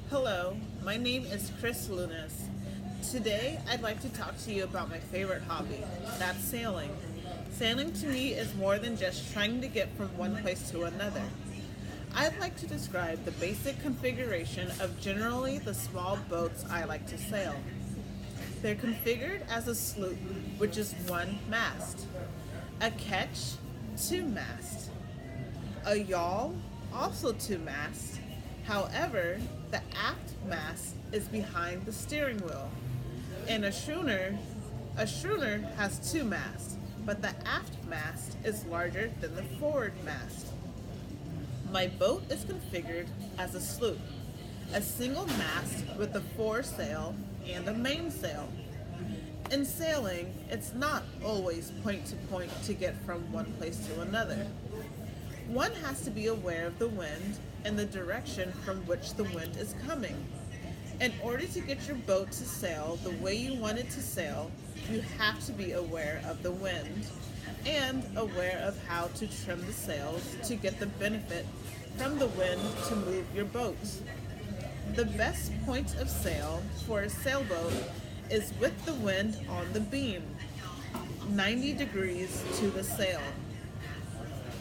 Hello, my name is Chris Lunas. Today, I'd like to talk to you about my favorite hobby. That's sailing. Sailing to me is more than just trying to get from one place to another. I'd like to describe the basic configuration of generally the small boats I like to sail. They're configured as a sloop, which is one mast, a ketch, two mast, a yawl, also two masts. However, the aft mast is behind the steering wheel. And a schooner has two masts, but the aft mast is larger than the forward mast. My boat is configured as a sloop, a single mast with a foresail and a mainsail. In sailing, it's not always point to point to get from one place to another. One has to be aware of the wind and the direction from which the wind is coming. In order to get your boat to sail the way you want it to sail, you have to be aware of the wind and aware of how to trim the sails to get the benefit from the wind to move your boat. The best point of sail for a sailboat is with the wind on the beam, 90 degrees to the sail.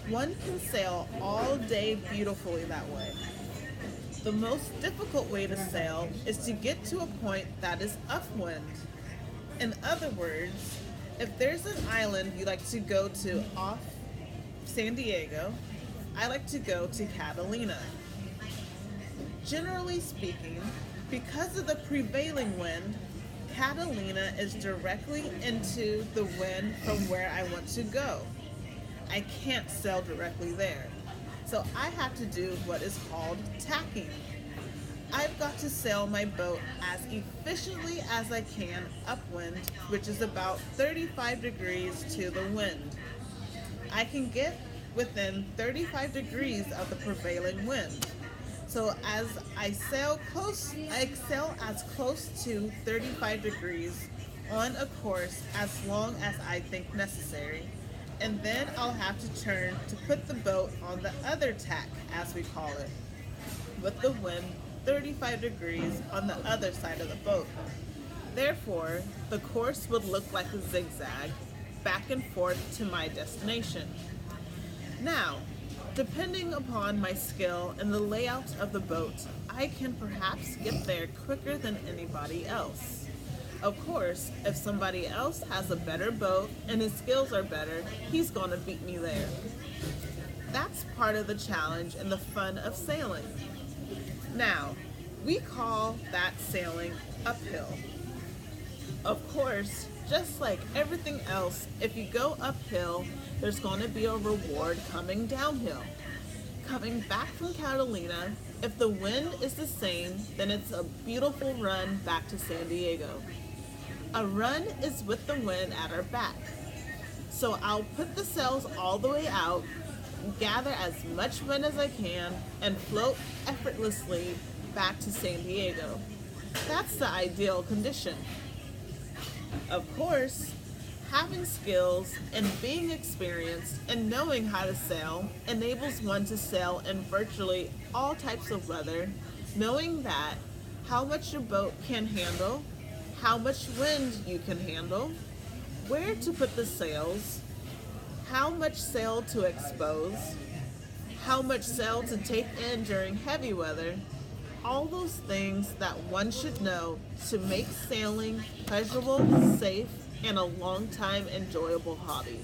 One can sail all day beautifully that way. The most difficult way to sail is to get to a point that is upwind. In other words, if there's an island you like to go to off San Diego, I like to go to Catalina. Generally speaking, because of the prevailing wind, Catalina is directly into the wind from where I want to go. I can't sail directly there. So I have to do what is called tacking. I've got to sail my boat as efficiently as I can upwind, which is about 35 degrees to the wind. I can get within 35 degrees of the prevailing wind. So as I sail as close to 35 degrees on a course as long as I think necessary, and then I'll have to turn to put the boat on the other tack, as we call it, with the wind 35 degrees on the other side of the boat. Therefore, the course would look like a zigzag, back and forth to my destination. Now, depending upon my skill and the layout of the boat, I can perhaps get there quicker than anybody else. Of course, if somebody else has a better boat and his skills are better, he's gonna beat me there. That's part of the challenge and the fun of sailing. Now, we call that sailing uphill. Of course, just like everything else, if you go uphill, there's gonna be a reward coming downhill. Coming back from Catalina, if the wind is the same, then it's a beautiful run back to San Diego. A run is with the wind at our back. So I'll put the sails all the way out, gather as much wind as I can, and float effortlessly back to San Diego. That's the ideal condition. Of course, having skills and being experienced and knowing how to sail enables one to sail in virtually all types of weather, knowing that how much your boat can handle, how much wind you can handle, where to put the sails, how much sail to expose, how much sail to take in during heavy weather, all those things that one should know to make sailing pleasurable, safe, and a long time enjoyable hobby.